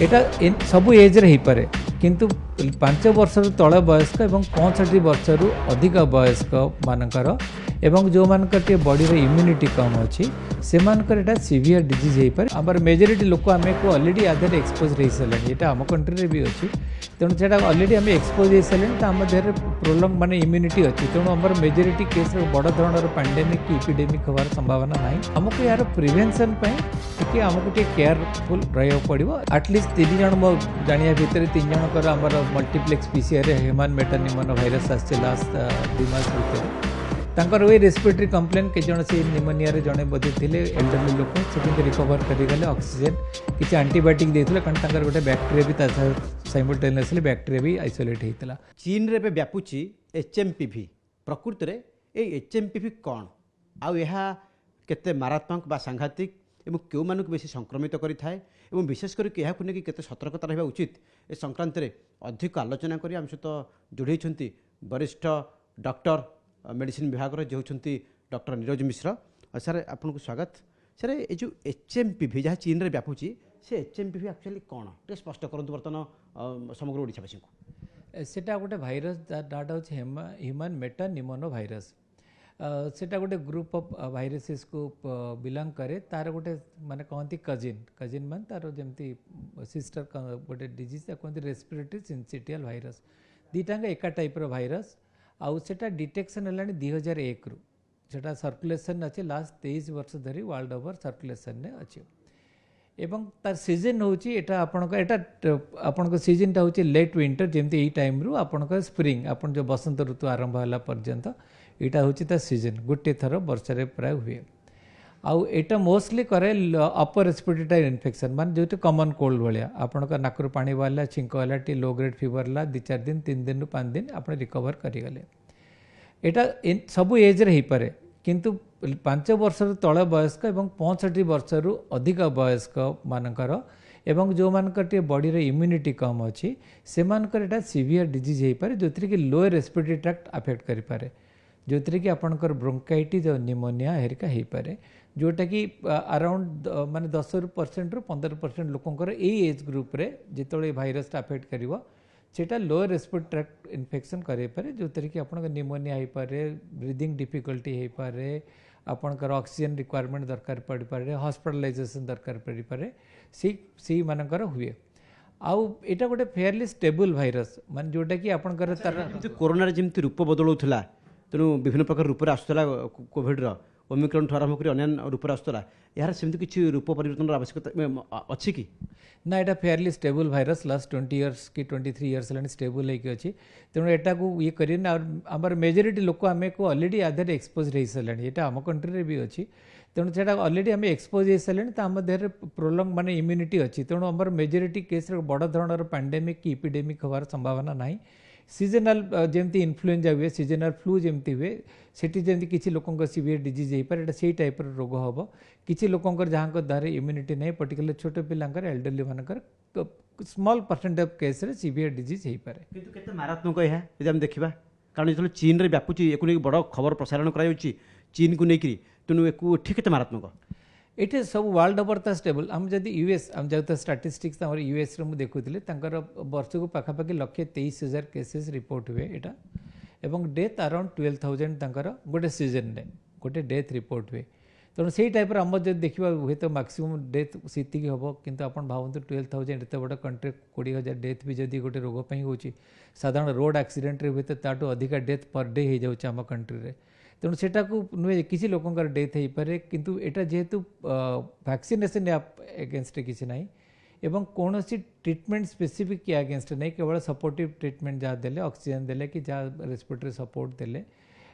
এটা ସବୁ ଏଜ୍ରେ ହେଇପାରେ କିନ୍ତୁ 5 ବର୍ଷରୁ ତଳ ବୟସ୍କ ଏବଂ 65 ବର୍ଷରୁ ଅଧିକ ବୟସ୍କ ମାନଙ୍କର ଏବଂ ଯେଉଁମାନଙ୍କର ଟିକେ ବଡ଼ିର ଇମ୍ୟୁନିଟି କମ୍ ଅଛି ସେମାନଙ୍କର ଏଇଟା ସିଭିୟର ଡିଜିଜ୍ ହେଇପାରେ। ଆମର ମେଜରିଟି ଲୋକ ଆମକୁ ଅଲରେଡ଼ି ଆଧାରେ ଏକ୍ସପୋଜ୍ ହେଇସାରିଲେଣି, ଏଇଟା ଆମ କଣ୍ଟ୍ରିରେ ବି ଅଛି। ତେଣୁ ସେଇଟା ଅଲରେଡ଼ି ଆମେ ଏକ୍ସପୋଜ୍ ହେଇସାରିଲେଣି, ତ ଆମ ଦେହରେ ପ୍ରୋଲଙ୍ଗ ମାନେ ଇମ୍ୟୁନିଟି ଅଛି। ତେଣୁ ଆମର ମେଜରିଟି କେସ୍ରେ ବଡ଼ ଧରଣର ପାଣ୍ଡେମିକ୍ କି ଇପିଡେମିକ୍ ହେବାର ସମ୍ଭାବନା ନାହିଁ। ଆମକୁ ଏହାର ପ୍ରିଭେନ୍ସନ୍ ପାଇଁ ଟିକେ ଆମକୁ ଟିକେ କେୟାରଫୁଲ୍ ରହିବାକୁ ପଡ଼ିବ। ଆଟଲିଷ୍ଟ 3 ଜଣ ମୋ ଜାଣିବା ଭିତରେ 3 ଜଣଙ୍କର ଆମର ମଲ୍ଟିପ୍ଲେକ୍ସ ପିସିଆର୍ରେ ହ୍ୟୁମାନ୍ ମେଟାନିମୋନୋ ଭାଇରସ୍ ଆସିଛି ଲାଷ୍ଟ 2 ମାସ ଭିତରେ। ତାଙ୍କର ଏ ରେସ୍ପିରେଟରୀ କମ୍ପ୍ଲେନ୍ କେତେ ଜଣ ସେ ନିମୋନିଆରେ ଜଣେ ବୋଧେ ଥିଲେ ଏଲ୍ଡରଲି ଲୋକ, ସେ କିନ୍ତୁ ରିକଭର କରିଗଲେ। ଅକ୍ସିଜେନ୍ କିଛି ଆଣ୍ଟିବାୟୋଟିକ୍ ଦେଇଥିଲେ କାରଣ ତାଙ୍କର ଗୋଟେ ବ୍ୟାକ୍ଟେରିଆ ବି ତା ସାଇମଲ୍ଟେନିୟସଲି ବ୍ୟାକ୍ଟେରିଆ ବି ଆଇସୋଲେଟ୍ ହେଇଥିଲା। ଚୀନରେ ଏବେ ବ୍ୟାପୁଛି HMPV। ପ୍ରକୃତରେ ଏଇ HMPV କ'ଣ, ଆଉ ଏହା କେତେ ମାରାତ୍ମକ ବା ସାଂଘାତିକ ଏବଂ କେଉଁମାନଙ୍କୁ ବେଶୀ ସଂକ୍ରମିତ କରିଥାଏ ଏବଂ ବିଶେଷ କରିକି ଏହାକୁ ନେଇକି କେତେ ସତର୍କତା ରହିବା ଉଚିତ, ଏ ସଂକ୍ରାନ୍ତରେ ଅଧିକ ଆଲୋଚନା କରି ଆମ ସହିତ ଯୋଡ଼େଇଛନ୍ତି ବରିଷ୍ଠ ଡକ୍ଟର मेडिसिन विभाग जे होती डॉक्टर नीरज मिश्र। सर आपको स्वागत। सर ये जो HMPV जहाँ चीन में व्यापुची से HMPV एक्चुअली कौन टे स्पष्ट करूँ बर्तमान समग्र ओडिशावासी को। सेटा गोटे भाइरस नाटा हूँ ह्यूमन मेटानिमोनो भाइरस। सेटा गोटे ग्रुप ऑफ भाइरसेस को बिलोंग करे। तार गोटे माने कहती कजिन मान तार जमती सिस्टर गोटे डिजीज कहते रेस्पिरेटरी सिंसिटियल भाइरस। दीटांग एका टाइप रो भाइरस आउ सेटा डिटेक्शन है 2001 रु सेटा सर्कुलेसन अच्छे लास्ट 23 वर्ष धरी वर्ल्ड ओवर सर्कुलेसन ने अच्छे। एवं तार सीजन होची एटा आपनको सीजन टा होची लेट विंटर जेमती एई टाइम रु आपनको स्प्रिंग आपन जो बसंत ऋतु आरंभ होला पर्यंत एटा होची ता सीजन गोटे थर वर्ष रे प्राय हुए। आउ एटा मोस्टली करे अपर रेस्पिरेटरी इन्फेक्शन मान जो कॉमन कोल्ड भाया आपन नाकरु पानी बाहरला छिंक वाला टी लो ग्रेड फीवर ला 2-4 दिन 3 दिन रु 5 दिन आप रिकवर करिगले। एटा सबु एज रे पारे किंतु 5 वर्षर तळ बयस्क एवं 65 वर्षरु अधिक बयस्क मानकर एवं जो मानकर टी बॉडी रे इम्यूनिटी कम अछि सेमानकर एटा सिवियर डिजीज हे पारे जोथि कि लोअर रेस्पिरेटरी ट्रैक्ट अफेक्ट करि पारे, जोथि कि आपनकर ब्रोंकाइटिस और निमोनिया हेरिका हे पारे, जोटा कि अराउंड माने 10% रु 15% लोकंकर ए एज ग्रुप रे जितळे भाइरस अफेक्ट करिवो सेटा लोअर रेस्पिरेटरी ट्रैक्ट इन्फेक्शन करे पारे, जो तरी कि आपन निमोनिया हे पारे, ब्रीदिंग डिफिकल्टी हे पारे, आपनकर ऑक्सीजन रिक्वायरमेंट दरकार पड़ी पारे, हॉस्पिटलाइजेशन दरकार पड़ी पारे, सी मानकर हुए। आउ एटा गोटे फेयरली स्टेबल भाइरस मान जोटा कि आपनकर तार कोरोना जमती रूप बदलुला तेणु विभिन्न प्रकार रूप आसूला कोविड ओमिक्रॉन ठू आरंभ कर अन्य रूप आसूला यार सेमती किसी रूप परिवर्तन आवश्यकता अच्छी कि ना एटा Fairlie stable virus last 20 years कि 23 इयर्स लानी स्टेबल होगी अच्छी। तेणु एटा को ये करें आमर मेजोरिटी लोक आम को ऑलरेडी आधार एक्सपोज हो सारे यहाँ आम कंट्री भी अच्छी। तेणु से ऑलरेडी आम एक्सपोज हो सारे तो आम देह प्रोलंग माने इम्यूनिटी अच्छी। तेणु आमर मेजोरिटी केस बड़ धरणर पैंडेमिक कि इपिडेमिक होवार संभावना ना। सीजनल जमती इन्फ्लुएंजा हुए सीजनल फ्लू जमती हुए सेठी जमती किसी लोकंकर सिवियर डिजीज हो पारे से टाइप रोग हम किसी लोकंकर जहाँ देह इम्यूनिटी नहीं पर्टिकुलर छोट पिलांकर एल्डरली मानकर स्मॉल परसेंट ऑफ केस रे सिवियर डिजीज हो पारे। किंतु केते मारात्मक यह यदि हम देखा कारण जो चीन रे व्यापुची एक बड़ खबर प्रसारण करा चीन को लेकिन तेणु ठीक केते मारात्मक ये सब वर्ल्ड ओवर ता स्टेबल। आम जब यूएस आम जो स्टाटिस्टिक्स यूएस मुझे देखुली वर्ष को पाखापाखि 1,23,000 केसेस रिपोर्ट हुए यहाँ एवं डेथ अराउंड 12,000 गोटे सीजन रे गोटे डेथ रिपोर्ट हुए। तेणु से टाइप आम जब देखा हुए तो मैक्सिमम डेथ सीति हम किंतु आप भावतु 12,000 एत बड़ कंट्री 20,000 डेथ भी जदि गोटे रोग हो साधारण रोड एक्सीडेंट रे हुए तो ताठू अधिका डेथ पर डे हो जाऊँ आम कंट्री रे। तेणु सेटा को नुहे किसी लोकंकर डेथ हो पारे किंतु एटा जेहेतु वैक्सीनेशन एगेंस्ट किसी ना एवं कौन सी ट्रीटमेंट स्पेसिफिक किया अगेंस्ट नहीं केवल सपोर्टिव ट्रीटमेंट जहाँ देले ऑक्सीजन देले कि जहाँ रेस्पिरेटरी सपोर्ट देले।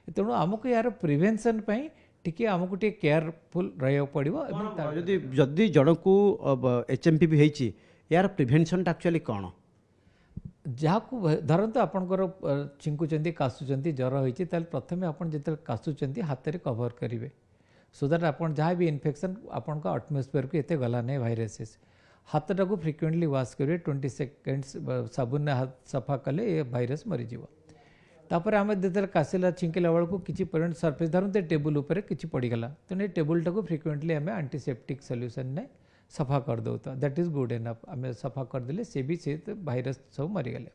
तेणु आमको यार प्रिवेंशन पाई टिके आमको टिके केयरफुल रहा पड़ो। जदि जन को HMPV होती यार प्रिवेंशन एक्चुअली कौन जहाँ धरत आपंकर छिंकुंट काशुंट जर होती प्रथम आप जो काशुंट हाथ में कवर करेंगे सो दैट आप जहाँ भी इन्फेक्शन आपण आटमोस्फियर को ये गला नहीं भाइरसेस हाथ को फ्रिक्वेंटली वाश करेंगे 20 सेकेंड्स साबुन हाथ सफा कले ये भाइरस मरीज। तापर आम जो काशिला छिंकिला बेलू किसी परमानेंट सरफेस धरते टेबुल उपर किसी पड़गला तेणु टेबुल टाक फ्रिक्वेंटली आम एंटीसेप्टिक सॉल्यूशन ने सफा करदे तो दैट इज गुड एनफ आम सफा करदे सी भी से भाइरस सब मरीगले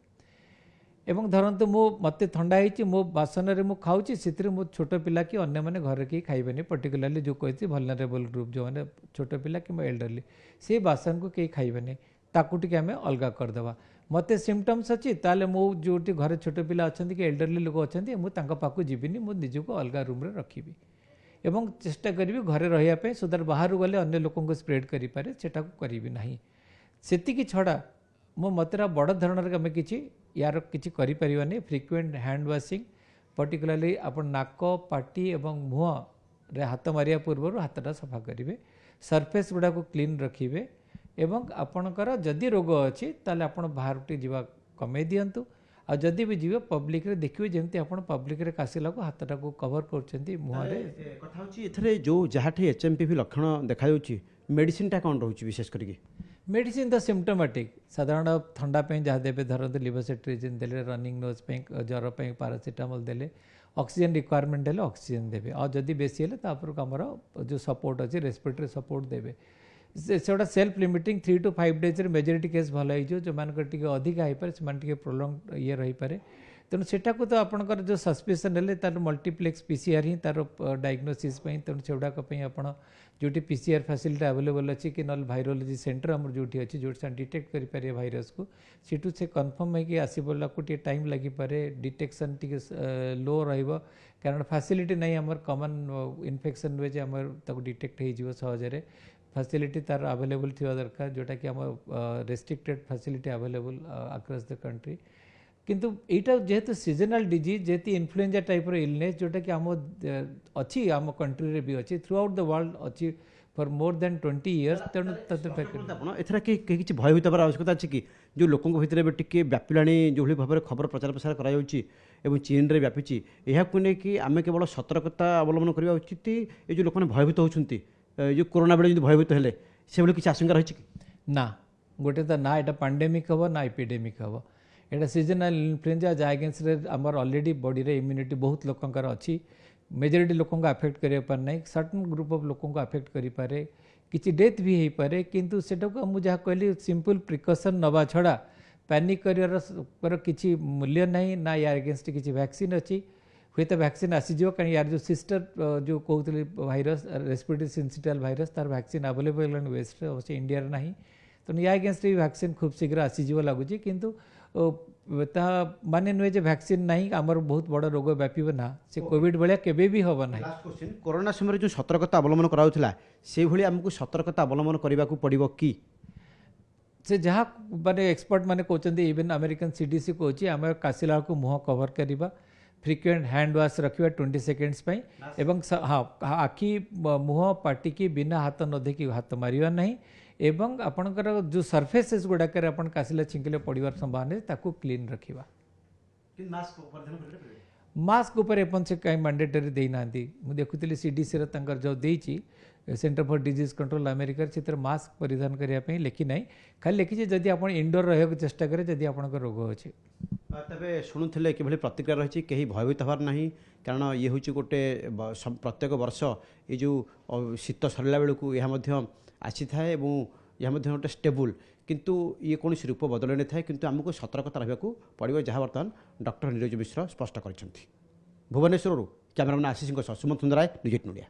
एवं धरतु मो मत थंडा होती मो बासन में मुझे खाऊँ से मो छोट पिला कि अन्य मैंने घर कहीं खाइबेनि पर्टिकुलाली जो कहती भलनरेबल ग्रुप जो मैंने छोट पिला कि एल्डरली से बासन को कहीं खाइबेनि ताकू टिके आम अलग करदे मत सिम्पटम्स अच्छी ताले मो जो घर छोट पिला अच्छा कि एल्डरली लोक अच्छा मुझे पाक जीविनी मुझे निजक अलग रूम रे रखी एवं चेष्टा करी घरे रही सो दैट बाहर गले अन्य लोक स्प्रेड करें सेटा करी ना से छड़ा मो मतरा बड़ धरण आम कि यार किसी करें फ्रिक्वेंट हैंड वाशिंग पर्टिकुलाली आप नाक पाटी एवं मुह रे हाथ मारिया पूर्व हाथटा सफा करेंगे सरफेस गुड़ा को क्लीन रखिए एवं आपणकर जदि रोग अच्छी ताले आपण बाहर जावा कमे दिंतु आ जदि भी जीवे पब्लिक रे देखिए जमी आप पब्लिक रे कासिला को हाथटा को कवर कर मुहरे कथा होची जो जहाँठी एचएमपीवी लक्षण देखा मेडिसिनटा कौन रोच विशेष करके मेडिसिन तो सिम्पटोमेटिक साधारण ठंडा जहाँ देवे धरते लिवोसेट्रिजिन देले रनिंग नोज ज्वर पारासीटामोल देले ऑक्सीजन रिक्वायरमेंट देले ऑक्सीजन देवे और जदि बेसी हेले तापर आमर जो सपोर्ट अच्छी रेस्पिरेटरी सपोर्ट देवे से self limiting 3 to 5 days majority case भल हो जो मान अधिक होपे से प्रोलंग ये रही पारे तेणु सेटा को तो आपंकर जो सस्पेसन है तार मल्टीप्लेक्स पीसीआर ही तार डायग्नोसिस तेणु से गुड़ाक आप जो पीसीआर फैसिलिटी अवेलेबल अच्छी कि ना भाइरोलोजी सेंटर आम जो अच्छी जो डिटेक्ट करें भाइरस को सीटू से कन्फर्म होगी आसला टे टाइम लगिपे डिटेक्शन टी लो कारण फैसिलिटी नहीं आम कमन इन्फेक्शन वे आम डिटेक्ट हो सहजरे फैसिलिटी तार अवेलेबल थी दरकार जोटा कि आम restricted facility available across the country किंतु एटा जेहेतु सीजनल डिजीज जेहेतु इन्फ्लुएंजा टाइप इलनेस जोटा कि आम अच्छी आम कंट्री रे भी अच्छी थ्रू आउट द वर्ल्ड अच्छी फॉर मोर देन 20 इयर्स तेणु एथरा किसी भयभीत हमार आवश्यकता अच्छी कि जो लोकों भितर टी व्यापिलाणी जो भाव में खबर प्रचार प्रसार कर चीन रे व्यापी यह नहीं आम केवल सतर्कता अवलम्बन करवा उचित ये जो लोक भयभीत होती जो कोरोना बेले भयभीत हेले से भाई किसी आशंका रही ना गोटे तो ना यहाँ पांडेमिक हम ना एपिडेमिक हम यहाँ सीजनल इन्फ्लुएंजा जहाँ अगेंस्ट आमर अलरेडी बॉडी रे इम्यूनिटी बहुत लोकंर अच्छी मेजोरिटी लोक अफेक्ट कर ना सर्टन ग्रुप ऑफ लोक अफेक्ट करें किसी डेथ भी हो पारे किंतु सेटा को मुझे जहाँ कहली सिंपल प्रिकसन नवा छड़ा पैनिक कर किसी मूल्य नहीं ना यार अगेंस्ट किसी वैक्सीन अच्छी हुए तो वैक्सीन आसीज कहीं यार जो सिस्टर जो कहते भाइरस रेस्पिरेटरी सिंसिटियल भाइरस तार वैक्सीन अवेलेबल वेस्ट अवश्य इंडिया ना तेणु या अगेंस्ट भी वैक्सीन खूब शीघ्र आसीज लगुच किंतु माने नुहे जे वैक्सीन नहीं आमर बहुत बड़ रोग व्यापीब ना से कोविड भाया केबे भी हम ना कोरोना समय जो सतर्कता अवलम्बन कराउथला से भली हमको सतर्कता अवलम्बन करने को पड़ो कि से जहाँ माने एक्सपर्ट माने कहते इवन अमेरिकन सीडीसी कहूँ आम कासिला को मुँह कवर करवा फ्रिक्वेंट हैंड वाश रखा 20 सेकेंड्स एवं हाँ आखि मुँह पाटिकी बिना हाथ न देखी हाथ मारिया नहीं एवं आपणकर जो सरफेसेस गुड़ाक कासिला छिंकिले पड़वार संभावना ताकू क्लीन रखा मास्क उपर एपन से कहीं मैंडेटरी देना मुझे देखुली सीडीसी जो देती centre for disease control America से मास्क परिधान करने लिखी ना खाली लिखी जदि आप इंडोर रहा चेष्टा करें जदि आप रोग अच्छे तेरे शुणुले कि प्रतिक्रिया रही कहीं भयभीत हबार ना कारण ये हूँ गोटे प्रत्येक वर्ष ये जो शीत सरला बेलू यह आसी थाए यह गोटे स्टेबल किंतु ये कौन रूप बदल नहीं था किंतु आमको सतर्कता रहा पड़ो जहाँ बर्तमान डॉक्टर नीरज मिश्र स्पष्ट कर भुवनेश्वर कैमरामैन आशीष सुमन सुंदराय न्यूज 8 इंडिया।